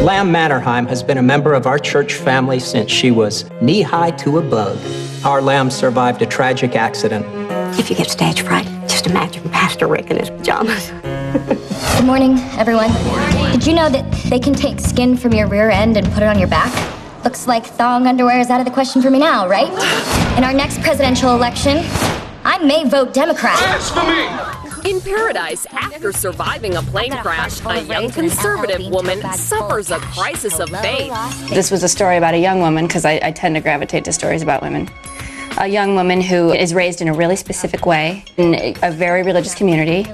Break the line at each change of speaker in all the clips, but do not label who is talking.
Lamb Mannerheim has been a member of our church family since she was knee-high to a bug. Our Lamb survived a tragic accident.
If you get stage fright, just imagine Pastor Rick in his pajamas.
Good morning, everyone. Did you know that they can take skin from your rear end and put it on your back? Looks like thong underwear is out of the question for me now, right? In our next presidential election, I may vote Democrat.
In Paradise, after surviving a plane crash, a young conservative woman suffers a crisis of faith.
This was a story about a young woman, because I tend to gravitate to stories about women. A young woman who is raised in a really specific way, in a very religious community,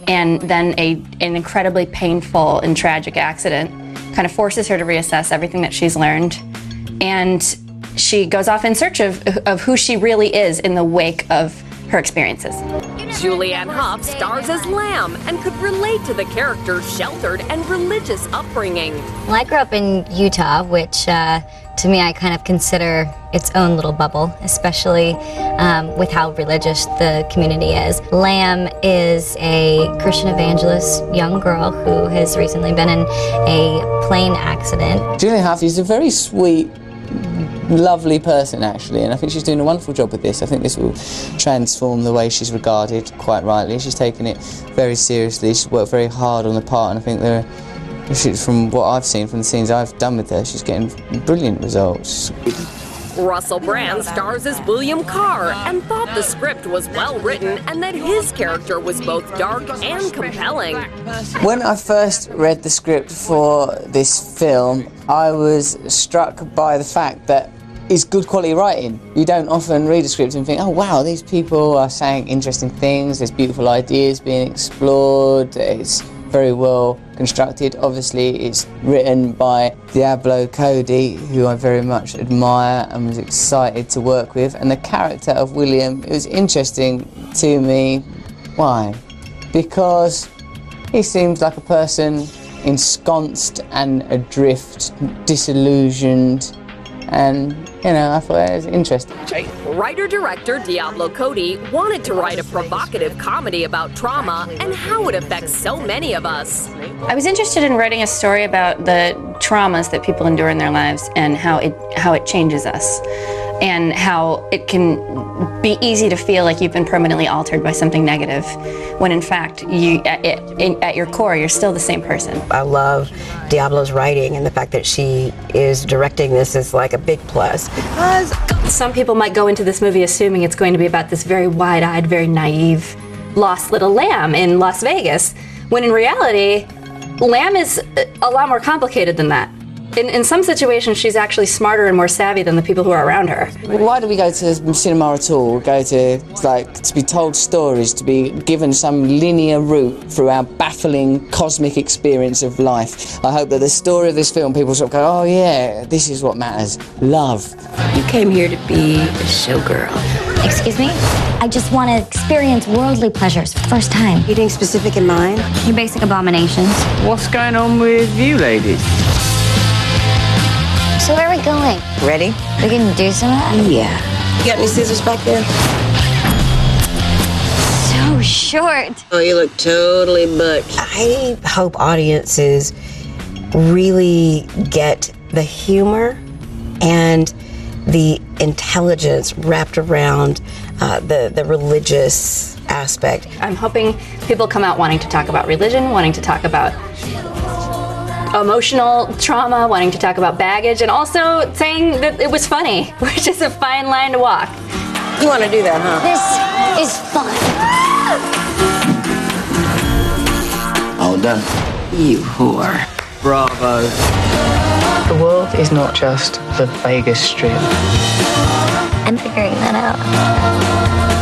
and then an incredibly painful and tragic accident kind of forces her to reassess everything that she's learned. And she goes off in search of who she really is in the wake of her experiences.
Julianne Hough stars as Lamb and could relate to the character's sheltered and religious upbringing.
Well, I grew up in Utah, which to me I kind of consider its own little bubble, especially with how religious the community is. Lamb is a Christian evangelist, young girl who has recently been in a plane accident.
Julianne Hough is a very sweet, lovely person, actually, and I think she's doing a wonderful job with this. I think this will transform the way she's regarded, quite rightly. She's taken it very seriously. She's worked very hard on the part, and I think from what I've seen from the scenes I've done with her, she's getting brilliant results.
Russell Brand stars as William Carr and thought the script was well written and that his character was both dark and compelling.
When I first read the script for this film, I was struck by the fact that it's good quality writing. You don't often read a script and think, oh wow, these people are saying interesting things, there's beautiful ideas being explored, it's very well constructed. Obviously, it's written by Diablo Cody, who I very much admire and was excited to work with. And the character of William, it was interesting to me. Why? Because he seems like a person ensconced and adrift, disillusioned, and I thought it was interesting.
Writer-director Diablo Cody wanted to write a provocative comedy about trauma and how it affects so many of us.
I was interested in writing a story about the traumas that people endure in their lives and how it changes us, and how it can be easy to feel like you've been permanently altered by something negative, when in fact, at your core, you're still the same person.
I love Diablo's writing, and the fact that she is directing this is like a big plus.
Some people might go into this movie assuming it's going to be about this very wide-eyed, very naive, lost little lamb in Las Vegas, when in reality, Lamb is a lot more complicated than that. In some situations, she's actually smarter and more savvy than the people who are around her.
Why do we go to cinema at all? Go to be told stories, to be given some linear route through our baffling cosmic experience of life. I hope that the story of this film, people sort of go, oh yeah, this is what matters, love.
You came here to be a showgirl.
Excuse me? I just want to experience worldly pleasures for the first time.
Anything specific in mind?
Your basic abominations.
What's going on with you ladies?
So where are we going?
Ready?
We can do some of that?
Yeah. You got any scissors back there?
So short.
Oh, you look totally butch. I hope audiences really get the humor and the intelligence wrapped around the religious aspect.
I'm hoping people come out wanting to talk about religion, wanting to talk about emotional trauma, wanting to talk about baggage, and also saying that it was funny, which is a fine line to walk.
You want to do that, huh?
This is fun.
All done.
You whore.
Bravo. The world is not just the Vegas Strip.
I'm figuring that out.